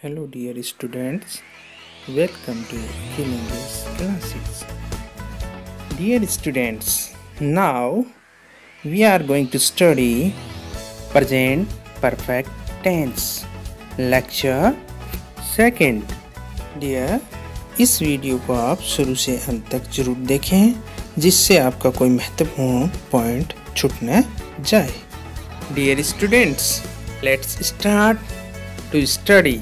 Hello dear students, welcome to King English classes. Dear students, now we are going to study present perfect tense lecture second. Dear, इस video को आप शुरू से अंत तक जरूर देखें जिससे आपका कोई महत्वपूर्ण पॉइंट छूट न जाए. Dear students, let's start to study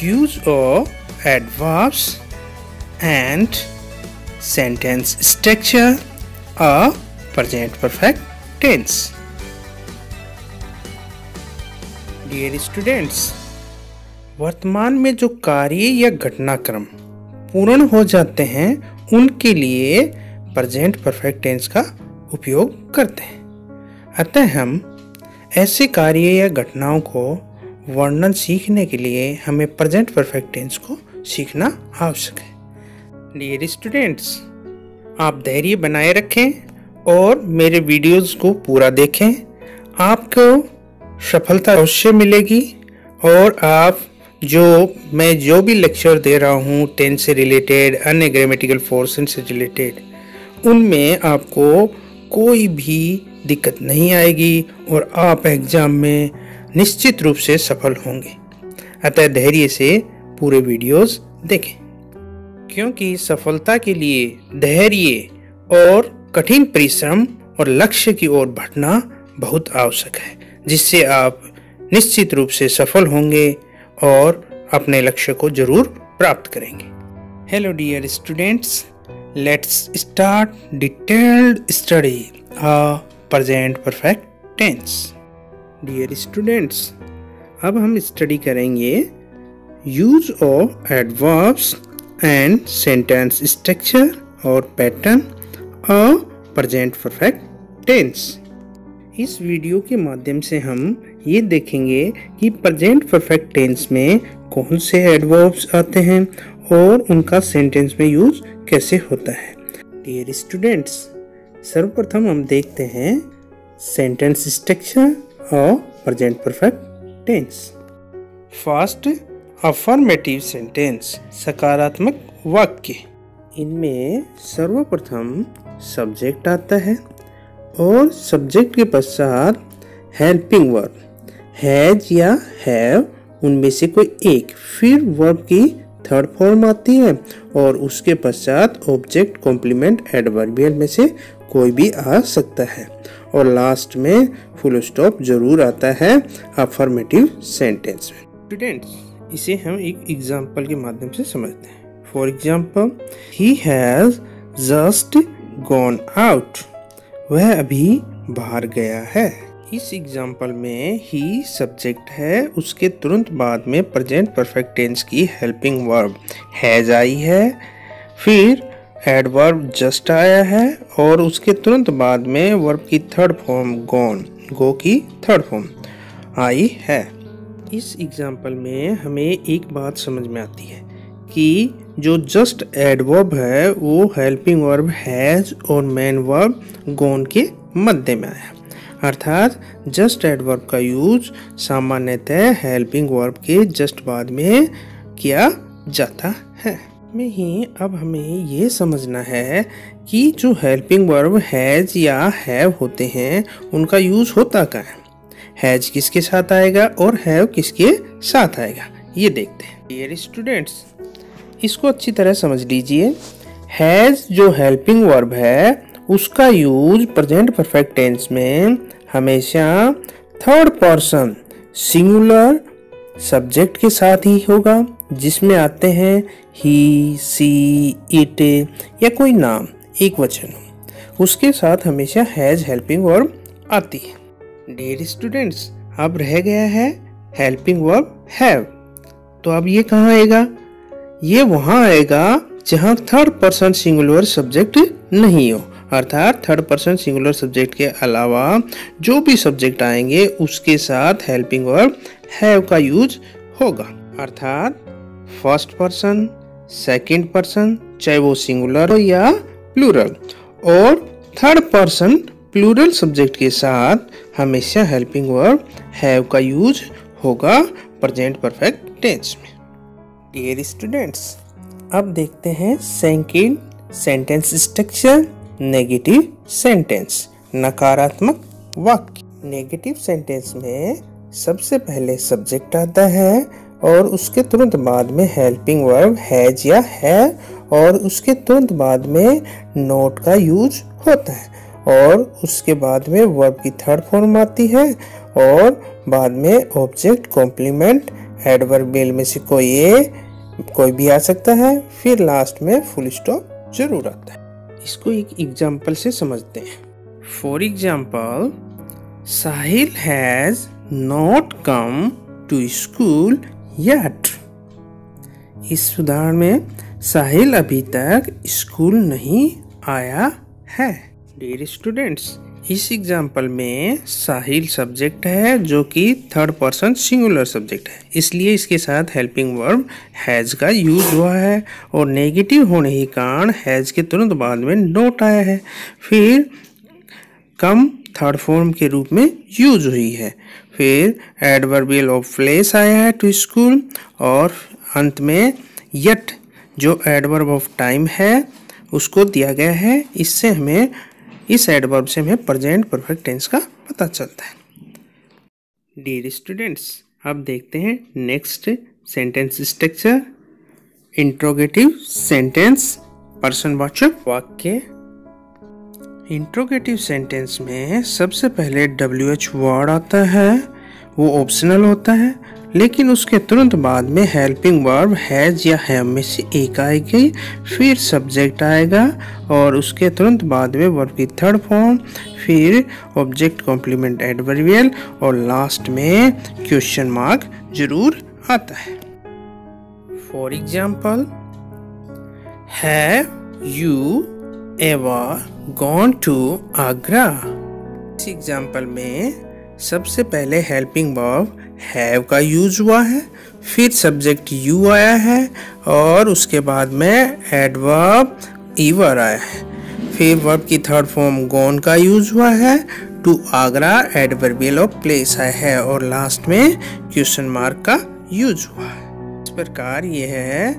use of adverbs and sentence structure of present perfect tense. Dear students, वर्तमान में जो कार्य या घटनाक्रम पूर्ण हो जाते हैं उनके लिए प्रेजेंट परफेक्ट टेंस का उपयोग करते हैं. अतः हम ऐसे कार्य या घटनाओं को वर्णन सीखने के लिए हमें प्रेजेंट परफेक्ट टेंस को सीखना आवश्यक है. डियर स्टूडेंट्स, आप धैर्य बनाए रखें और मेरे वीडियोस को पूरा देखें. आपको सफलता अवश्य मिलेगी और आप मैं जो भी लेक्चर दे रहा हूँ टेंस से रिलेटेड, अन्य ग्रामेटिकल पोर्शन से रिलेटेड, उनमें आपको कोई भी दिक्कत नहीं आएगी और आप एग्जाम में निश्चित रूप से सफल होंगे. अतः धैर्य से पूरे वीडियोस देखें क्योंकि सफलता के लिए धैर्य और कठिन परिश्रम और लक्ष्य की ओर बढ़ना बहुत आवश्यक है, जिससे आप निश्चित रूप से सफल होंगे और अपने लक्ष्य को जरूर प्राप्त करेंगे. Hello dear students, let's start detailed study of present perfect tense. Dear students, अब हम स्टडी करेंगे use of adverbs and sentence structure और pattern of present perfect tense. इस वीडियो के माध्यम से हम ये देखेंगे कि प्रेजेंट परफेक्ट टेंस में कौन से एडवर्ब्स आते हैं और उनका सेंटेंस में यूज कैसे होता है. डियर स्टूडेंट्स, सर्वप्रथम हम देखते हैं सेंटेंस स्ट्रक्चर और present perfect tense. First, affirmative sentence, सकारात्मक वाक्य. इनमें सर्वप्रथम सब्जेक्ट आता है और सब्जेक्ट के पश्चात हेल्पिंग वर्ब हैज या हैव, उनमें से कोई एक, फिर वर्ब की थर्ड फॉर्म आती है और उसके पश्चात ऑब्जेक्ट कॉम्प्लीमेंट एडवर्बियल में से कोई भी आ सकता है और लास्ट में फुल स्टॉप जरूर आता है अफर्मेटिव सेंटेंस में. स्टूडेंट्स, इसे हम एक एग्जांपल के माध्यम से समझते हैं. For example, he has just gone out, वह अभी बाहर गया है. इस एग्जांपल में ही सब्जेक्ट है, उसके तुरंत बाद में प्रेजेंट परफेक्ट टेंस की हेल्पिंग वर्ब हैज आई है, फिर एडवर्ब जस्ट आया है और उसके तुरंत बाद में वर्ब की थर्ड फॉर्म गॉन, गो की थर्ड फॉर्म आई है. इस एग्जांपल में हमें एक बात समझ में आती है कि जो जस्ट एडवर्ब है वो हेल्पिंग वर्ब हैज और मेन वर्ब गॉन के मध्य में आया. अर्थात जस्ट एडवर्ब का यूज सामान्यतः हेल्पिंग वर्ब के जस्ट बाद में किया जाता है. में ही अब हमें ये समझना है कि जो हेल्पिंग वर्ब हैज या हैव होते हैं उनका यूज होता क्या है. हैज किसके साथ आएगा और हैव किसके साथ आएगा, ये देखते हैं. डियर स्टूडेंट्स, इसको अच्छी तरह समझ लीजिए. हैज जो हेल्पिंग वर्ब है उसका यूज प्रेजेंट परफेक्ट टेंस में हमेशा थर्ड पर्सन सिंगुलर सब्जेक्ट के साथ ही होगा, जिसमें आते हैं ही, सी, इट या कोई नाम एक वचन, उसके साथ हमेशा हैज हेल्पिंग वर्ब आती है. डियर स्टूडेंट्स, अब रह गया है हेल्पिंग वर्ब हैव. तो अब ये कहाँ आएगा? ये वहाँ आएगा जहाँ थर्ड पर्सन सिंगुलर सब्जेक्ट नहीं हो. अर्थात थर्ड पर्सन सिंगुलर सब्जेक्ट के अलावा जो भी सब्जेक्ट आएंगे उसके साथ हेल्पिंग वर्ब हैव का यूज होगा. अर्थात फर्स्ट पर्सन, सेकंड पर्सन, चाहे वो सिंगुलर हो या प्लूरल, और थर्ड पर्सन प्लूरल सब्जेक्ट के साथ हमेशा हेल्पिंग वर्ब हैव का यूज होगा प्रेजेंट परफेक्ट टेंस में। डियर स्टूडेंट्स, अब देखते हैं second sentence structure, negative sentence, नकारात्मक वाक्य। नेगेटिव सेंटेंस में सबसे पहले सब्जेक्ट आता है और उसके तुरंत बाद में हेल्पिंग वर्ब हैज या है और उसके तुरंत बाद में नोट का यूज होता है और उसके बाद में वर्ब की थर्ड फॉर्म आती है और बाद में ऑब्जेक्ट, कॉम्प्लीमेंट, एडवर्बियल में से कोई भी आ सकता है, फिर लास्ट में फुल स्टॉप जरूर आता है। इसको एक एग्जांपल से समझते हैं। For example, Sahil has not come to school yet. इस उदाहरण में साहिल अभी तक स्कूल नहीं आया है। डियर स्टूडेंट्स, इस एग्जाम्पल में साहिल सब्जेक्ट है जो कि थर्ड पर्सन सिंगुलर सब्जेक्ट है, इसलिए इसके साथ हेल्पिंग वर्ब हैज का यूज हुआ है और नेगेटिव होने के कारण हैज के तुरंत बाद में नोट आया है, फिर कम थर्ड फॉर्म के रूप में यूज हुई है, फिर एडवर्बियल ऑफ प्लेस आया है टू स्कूल और अंत में येट जो एडवर्ब ऑफ टाइम है उसको दिया गया है। इससे हमें इस एडवर्ब से हमें प्रेजेंट परफेक्ट टेंस का पता चलता है। डियर स्टूडेंट्स, अब देखते हैं next sentence structure, interrogative sentence, पर्सनवाचक वाक्य। इंट्रोगेटिव सेंटेंस में सबसे पहले WH वर्ड आता है, वो ऑप्शनल होता है, लेकिन उसके तुरंत बाद में हेल्पिंग वर्ब हैज या हैव में से एक आएगी, फिर सब्जेक्ट आएगा और उसके तुरंत बाद में वर्ब की थर्ड फॉर्म, फिर ऑब्जेक्ट, कॉम्प्लीमेंट, एडवर्बियल और लास्ट में क्वेश्चन मार्क जरूर आता है। For example, have you ever gone to Agra. इस एग्जाम्पल में सबसे पहले हेल्पिंग वर्ब हैव का यूज हुआ है, फिर सब्जेक्ट यू आया है और उसके बाद में एडवर्ब ईवर आया है, फिर वर्ब की थर्ड फॉर्म गॉन का यूज हुआ है, to Agra adverbial of place आया है और लास्ट में क्वेश्चन मार्क का यूज हुआ है। इस प्रकार यह है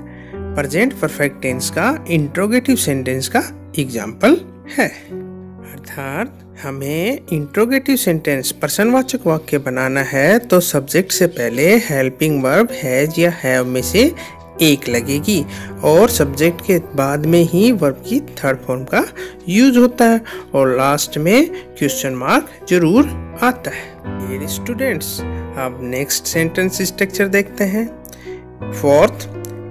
प्रेजेंट परफेक्ट टेंस का इंट्रोगेटिव सेंटेंस का एग्जाम्पल है। अर्थात हमें इंट्रोगेटिव सेंटेंस पर्सनवाचक वाक्य बनाना है तो सब्जेक्ट से पहले हेल्पिंग वर्ब हैज या हैव में से एक लगेगी और सब्जेक्ट के बाद में ही वर्ब की थर्ड फॉर्म का यूज होता है और लास्ट में क्वेश्चन मार्क जरूर आता है। डियर स्टूडेंट्स, अब नेक्स्ट सेंटेंस स्ट्रक्चर देखते हैं। फोर्थ,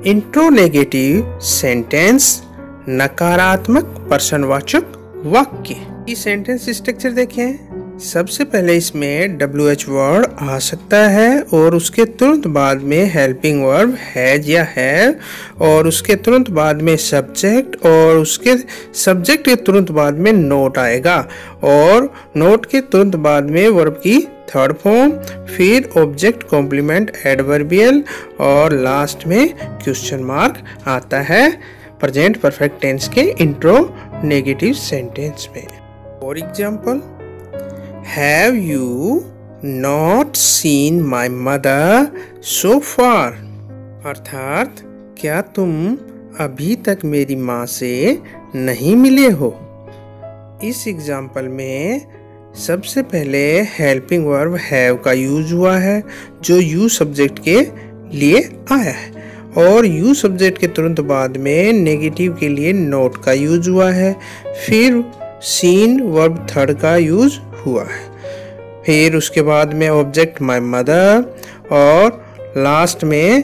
इंट्रोनेगेटिव सेंटेंस, नकारात्मक पर्सनवाचक वाक्य। इस सेंटेंस स्ट्रक्चर देखें, सबसे पहले इसमें WH वर्ड आ सकता है और उसके तुरंत बाद में हेल्पिंग वर्ब हैज या हैव और उसके तुरंत बाद में सब्जेक्ट और उसके सब्जेक्ट के तुरंत बाद में नोट आएगा और नोट के तुरंत बाद में वर्ब की थर्ड फॉर्म, फिर ऑब्जेक्ट, कॉम्प्लीमेंट, एडवर्बियल और लास्ट में क्वेश्चन मार्क आता है प्रेजेंट परफेक्ट टेंस के इंट्रोनेगेटिव सेंटेंस में। For example, have you not seen my mother so far. अर्थात क्या तुम अभी तक मेरी माँ से नहीं मिले हो। इस एग्जाम्पल में सबसे पहले हेल्पिंग वर्ब हैव का यूज हुआ है जो यू सब्जेक्ट के लिए आया है और यू सब्जेक्ट के तुरंत बाद में नेगेटिव के लिए नोट का यूज हुआ है, फिर सीन वर्ब थर्ड का यूज हुआ है, फिर उसके बाद में ऑब्जेक्ट माय मदर और लास्ट में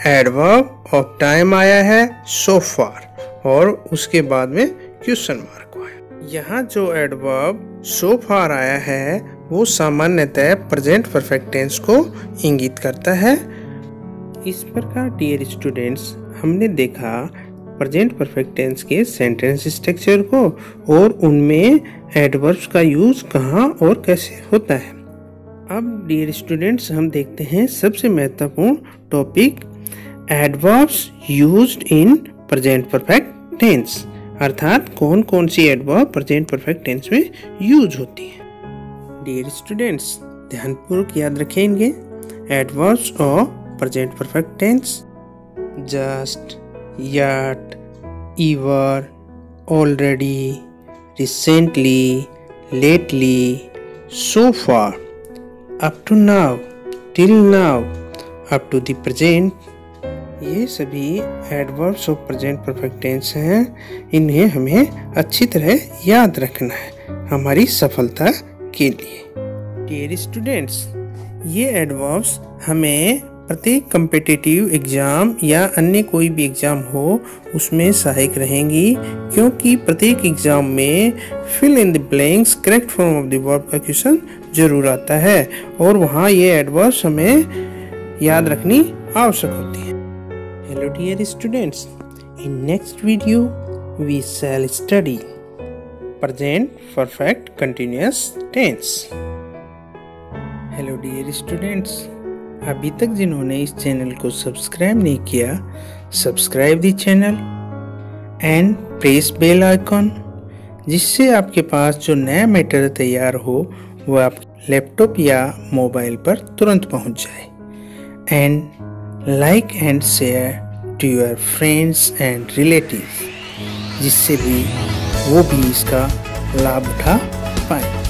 एडवर्ब ऑफ टाइम आया है सो फार और उसके बाद में क्वेश्चन मार्क हुआ है। यहाँ जो एडवर्ब सो फार आया है वो सामान्यतः प्रेजेंट परफेक्ट टेंस को इंगित करता है। इस प्रकार डियर स्टूडेंट्स, हमने देखा प्रेजेंट परफेक्ट टेंस के सेंटेंस स्ट्रक्चर को और उनमें एडवर्ब्स का यूज कहाँ और कैसे होता है। अब डियर स्टूडेंट्स, हम देखते हैं सबसे महत्वपूर्ण topic, adverbs used in present perfect tense. अर्थात कौन कौन सी एडवर्ब प्रेजेंट परफेक्ट टेंस में यूज होती है। डियर स्टूडेंट्स, ध्यानपूर्वक याद रखेंगे। adverbs of present perfect tense: just, yet, ever, already, recently, lately, so far, up to now, till now, up to the present। ये सभी adverbs of present perfect tense हैं। इन्हें हमें अच्छी तरह याद रखना है हमारी सफलता के लिए। डियर स्टूडेंट्स, ये एडवर्ब्स हमें प्रत्येक कम्पिटिटिव एग्ज़ाम या अन्य कोई भी एग्ज़ाम हो उसमें सहायक रहेंगी, क्योंकि प्रत्येक एग्ज़ाम में fill in the blanks correct form of the verb का क्वेश्चन जरूर आता है और वहाँ ये एडवर्ब्स हमें याद रखनी आवश्यक होती है। Hello dear students, in next video we shall study present perfect continuous tense। Hello dear students, अभी तक जिन्होंने इस चैनल को सब्सक्राइब नहीं किया, subscribe the channel and press bell icon, जिससे आपके पास जो नया मैटर तैयार हो वो आप लैपटॉप या मोबाइल पर तुरंत पहुंच जाए। And like and share to your friends and relatives, जिससे भी वो भी इसका लाभ उठा पाए।